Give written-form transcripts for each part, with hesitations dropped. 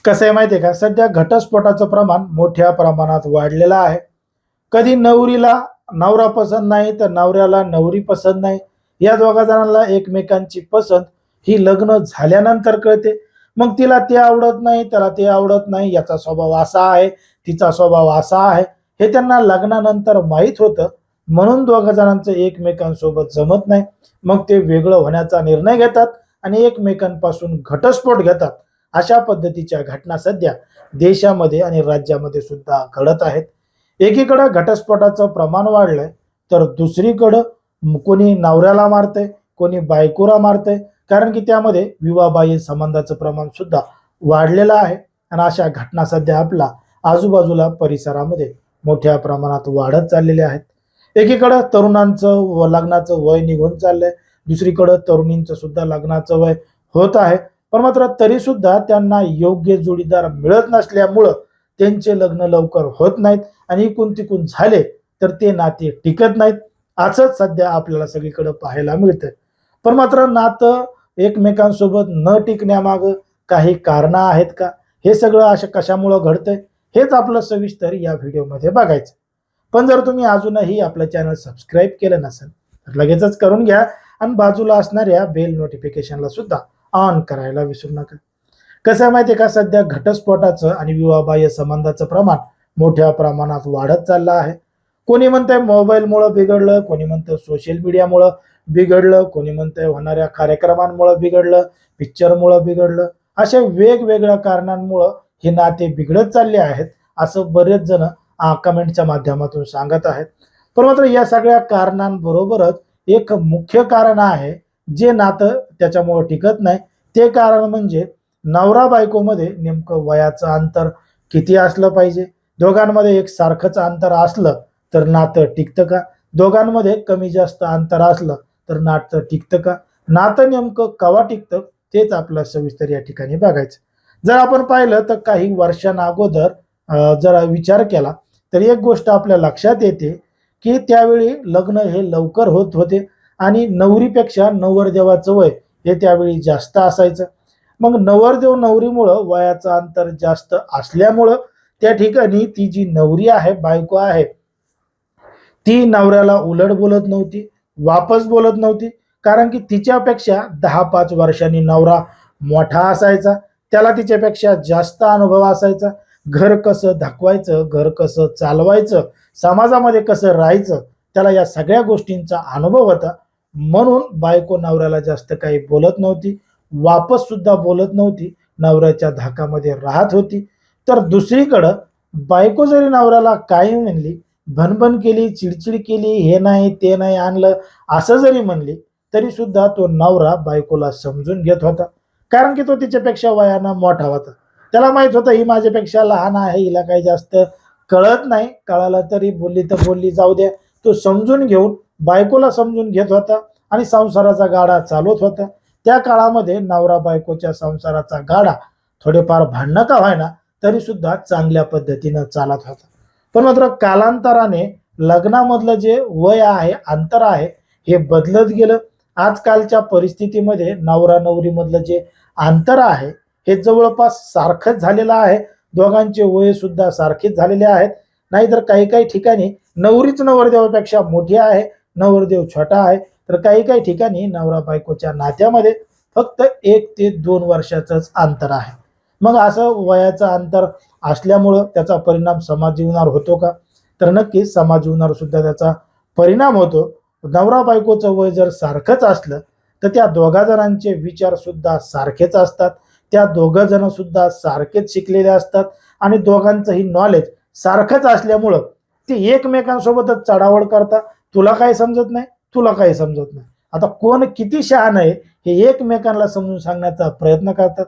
कसं आहे माहिती आहे का, सध्या घटस्फोटाचं प्रमाण मोठ्या प्रमाणात वाढलेलं आहे. कधी नवरीला नवरा पसंत नाही तर नवऱ्याला नवरी पसंत नाही. या दोघा जणांना एकमेकांची पसंत ही लग्न झाल्यानंतर कळते. मग तिला ते आवडत नाही, त्याला ते आवडत नाही, याचा स्वभाव असा आहे, तिचा स्वभाव असा आहे, हे त्यांना लग्नानंतर माहीत होतं. म्हणून दोघा जणांचं एकमेकांसोबत जमत नाही. मग ते वेगळं होण्याचा निर्णय घेतात आणि एकमेकांपासून घटस्फोट घेतात. अशा पद्धतीच्या घटना सध्या देशामध्ये आणि राज्यामध्ये सुद्धा घडत आहेत. एकीकडं घटस्फोटाचं प्रमाण वाढलंय, तर दुसरीकडं कोणी नवऱ्याला मारतंय, कोणी बायकोला मारतंय. कारण की त्यामध्ये विवाहबाह्य संबंधाचं प्रमाण सुद्धा वाढलेलं आहे आणि अशा घटना सध्या आपला आजूबाजूला परिसरामध्ये मोठ्या प्रमाणात वाढत चाललेल्या आहेत. एकीकडं तरुणांचं लग्नाचं वय निघून चाललंय, दुसरीकडं तरुणींचं सुद्धा लग्नाचं वय होत आहे. पण मात्र तरी सुद्धा त्यांना योग्य जोडीदार मिळत नसल्यामुळं त्यांचे लग्न लवकर होत नाहीत आणि इकून तिकून झाले तर ते नाते टिकत नाहीत. असंच सध्या आपल्याला सगळीकडे पाहायला मिळतंय. पण मात्र नातं एकमेकांसोबत न टिकण्यामागं काही कारणं आहेत का? हे सगळं असं कशामुळं घडतंय? हेच आपलं सविस्तर या व्हिडिओमध्ये बघायचं. पण जर तुम्ही अजूनही आपलं चॅनल सबस्क्राईब केलं नसेल तर लगेचच करून घ्या आणि बाजूला असणाऱ्या बेल नोटिफिकेशनला सुद्धा ऑन करायला विसरू नका. कसं आहे माहिती आहे का, सध्या घटस्फोटाचं आणि विवाहबाह्य संबंधाचं प्रमाण मोठ्या प्रमाणात वाढत चाललं आहे. कोणी म्हणतंय मोबाईलमुळं बिघडलं, कोणी म्हणतं सोशल मीडियामुळं बिघडलं, कोणी म्हणतंय होणाऱ्या कार्यक्रमांमुळं बिघडलं, पिक्चरमुळं बिघडलं. अशा वेगवेगळ्या कारणांमुळं हे नाते बिघडत चालले आहेत, असं बरेच जण कमेंटच्या माध्यमातून सांगत आहेत. पण मात्र या सगळ्या कारणांबरोबरच एक मुख्य कारण आहे, जे नातं त्याच्यामुळं टिकत नाही. ते कारण म्हणजे नवरा बायकोमध्ये नेमकं वयाचं अंतर किती असलं पाहिजे. दोघांमध्ये एक सारखंच अंतर असलं तर नातं टिकतं का? दोघांमध्ये कमी जास्त अंतर असलं तर नातं टिकतं का? नातं नेमकं कवा टिकतं तेच आपलं सविस्तर या ठिकाणी बघायचं. जर आपण पाहिलं तर काही वर्षांअगोदर जरा विचार केला तर एक गोष्ट आपल्या लक्षात येते, की त्यावेळी लग्न हे लवकर होत होते आणि नवरीपेक्षा नवरदेवाचं वय हे त्यावेळी जास्त असायचं. मग नवरदेव नवरीमुळं वयाचं अंतर जास्त असल्यामुळं त्या ठिकाणी ती जी नवरी आहे, बायको आहे, ती नवऱ्याला उलट बोलत नव्हती, वापस बोलत नव्हती. कारण की तिच्यापेक्षा 10-5 वर्षांनी नवरा मोठा असायचा. त्याला तिच्यापेक्षा जास्त अनुभव असायचा. घर कसं दाखवायचं, घर कसं चालवायचं, समाजामध्ये कसं राहायचं, त्याला या सगळ्या गोष्टींचा अनुभव होता. म्हणून बायको नवऱ्याला जास्त काही बोलत नव्हती, वापस सुद्धा बोलत नव्हती, नवऱ्याच्या धाकामध्ये राहत होती. तर दुसरीकडं बायको जरी नवऱ्याला काही म्हणली, भणभण केली, चिडचिड केली, हे नाही, ते नाही आणलं, असं जरी म्हणली, तरी सुद्धा तो नवरा बायकोला समजून घेत होता. कारण की तो तिच्यापेक्षा वयानं मोठा होता. त्याला माहीत होतं ही माझ्यापेक्षा लहान आहे, हिला काही जास्त कळत नाही. कळालं तरी बोलली तर बोलली, जाऊ द्या. तो समजून घेऊन बायकोला समजून घेत होता आणि संसाराचा गाडा चालवत होता. त्या काळामध्ये नवरा बायकोच्या संसाराचा गाडा थोडेफार भांडणं का व्हायना तरी सुद्धा चांगल्या पद्धतीनं चालत होता. पण मात्र कालांतराने लग्नामधलं जे वय आहे, अंतर आहे, हे बदलत गेलं. आजकालच्या परिस्थितीमध्ये नवरा नवरीमधलं जे अंतर आहे हे जवळपास सारखंच झालेलं आहे. दोघांचे वय सुद्धा सारखेच झालेले आहेत. नाहीतर काही काही ठिकाणी नवरीच नवरदेवापेक्षा मोठी आहे, नवरदेव छोटा आहे. तर काही काही ठिकाणी नवरा बायकोच्या नात्यामध्ये फक्त 1 ते 2 वर्षाचंच अंतर आहे. मग असं वयाचं अंतर असल्यामुळं त्याचा परिणाम समाज जीवनावर होतो का? तर नक्कीच समाज जीवनावर सुद्धा त्याचा परिणाम होतो. नवरा बायकोचं वय जर सारखंच असलं तर त्या दोघा जणांचे विचार सुद्धा सारखेच असतात. त्या दोघं जण सुद्धा सारखेच शिकलेले असतात आणि दोघांचंही नॉलेज सारखंच असल्यामुळं ते एकमेकांसोबतच चढाओढ करतात. तुला काही समजत नाही, तुला काही समजत नाही. आता कोण किती शहाणं आहे हे एकमेकांना समजून सांगण्याचा प्रयत्न करतात.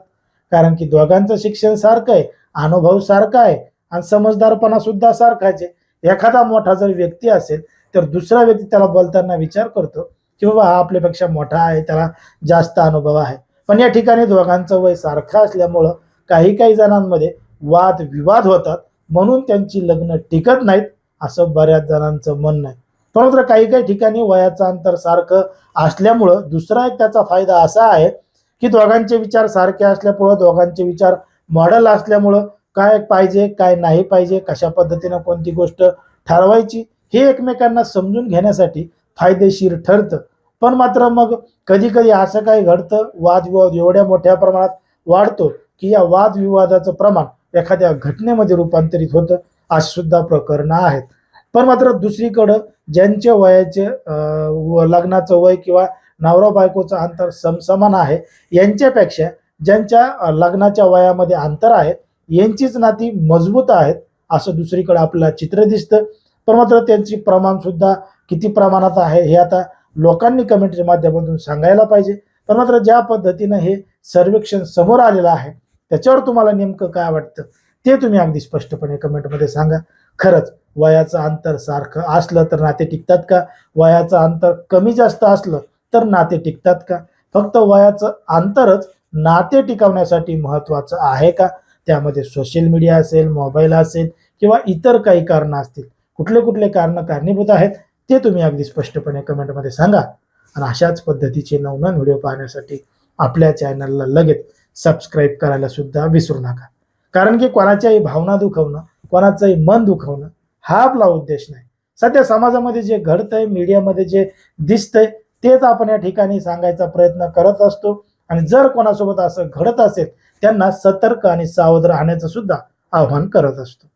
कारण की दोघांचं शिक्षण सारखं आहे, अनुभव सारखा आहे आणि समजदारपणा सुद्धा सारखाच आहे. एखादा मोठा जर व्यक्ती असेल तर दुसरा व्यक्ती त्याला बोलताना विचार करतो, की बाबा हा आपल्यापेक्षा मोठा आहे, त्याला जास्त अनुभव आहे. पण या ठिकाणी दोघांचं वय सारखं असल्यामुळं काही काही जणांमध्ये वाद-विवाद होतात. म्हणून त्यांची लग्न टिकत नाहीत, असं बऱ्याच जणांचं म्हणणं आहे. परंतु काही काही ठिकाणी वयाचं अंतर सारखं असल्यामुळं दुसरा एक त्याचा फायदा असा आहे, की दोघांचे विचार सारखे असल्यामुळं दोघांचे विचार मॉडेल असल्यामुळं काय पाहिजे काय नाही पाहिजे, कशा पद्धतीनं कोणती गोष्ट ठरवायची हे एकमेकांना समजून घेण्यासाठी फायदेशीर ठरतं. पण मात्र मग कधी कधी असं काही घडतं, वादविवाद एवढ्या मोठ्या प्रमाणात वाढतो की या वादविवादाचं प्रमाण एखाद्या घटनेमध्ये रूपांतरित होतं. अशी सुद्धा प्रकरणं आहेत. पण मात्र दुसरीकडं ज्यांच्या वयाचे लग्नाचं वय किंवा नवरा बायकोचं अंतर समसमान आहे, यांच्यापेक्षा ज्यांच्या लग्नाच्या वयामध्ये अंतर आहे यांचीच नाती मजबूत आहेत असं दुसरीकडे आपल्याला चित्र दिसतं. पण मात्र त्यांची प्रमाण सुद्धा किती प्रमाणात आहे हे आता लोकांनी कमेंटच्या माध्यमातून सांगायला पाहिजे. पण मात्र ज्या पद्धतीनं हे सर्वेक्षण समोर आलेलं आहे त्याच्यावर तुम्हाला नेमकं काय वाटतं ते तुम्ही अगदी स्पष्टपणे कमेंटमध्ये सांगा. खरंच वयाचं अंतर सारखं असलं तर नाते टिकतात का? वयाचं अंतर कमी जास्त असलं तर नाते टिकतात का? फक्त वयाचं अंतरच नाते टिकवण्यासाठी महत्त्वाचं आहे का? त्यामध्ये सोशल मीडिया असेल, मोबाईल असेल किंवा इतर काही कारणं असतील. कुठले कुठले कारणं कारणीभूत आहेत ते तुम्ही अगदी स्पष्टपणे कमेंटमध्ये सांगा. आणि अशाच पद्धतीचे नवनवीन व्हिडिओ पाहण्यासाठी आपल्या चॅनलला लगेच सबस्क्राईब करायला सुद्धा विसरू नका. कारण की कोणाच्याही भावना दुखवणं, कोणाचंही मन दुखवणं हा आपला उद्देश नाही. सध्या समाजामध्ये जे घडतंय, मीडियामध्ये जे दिसतंय तेच आपण या ठिकाणी सांगायचा प्रयत्न करत असतो. आणि जर कोणासोबत असं घडत असेल त्यांना सतर्क आणि सावध राहण्याचं सुद्धा आवाहन करत असतो.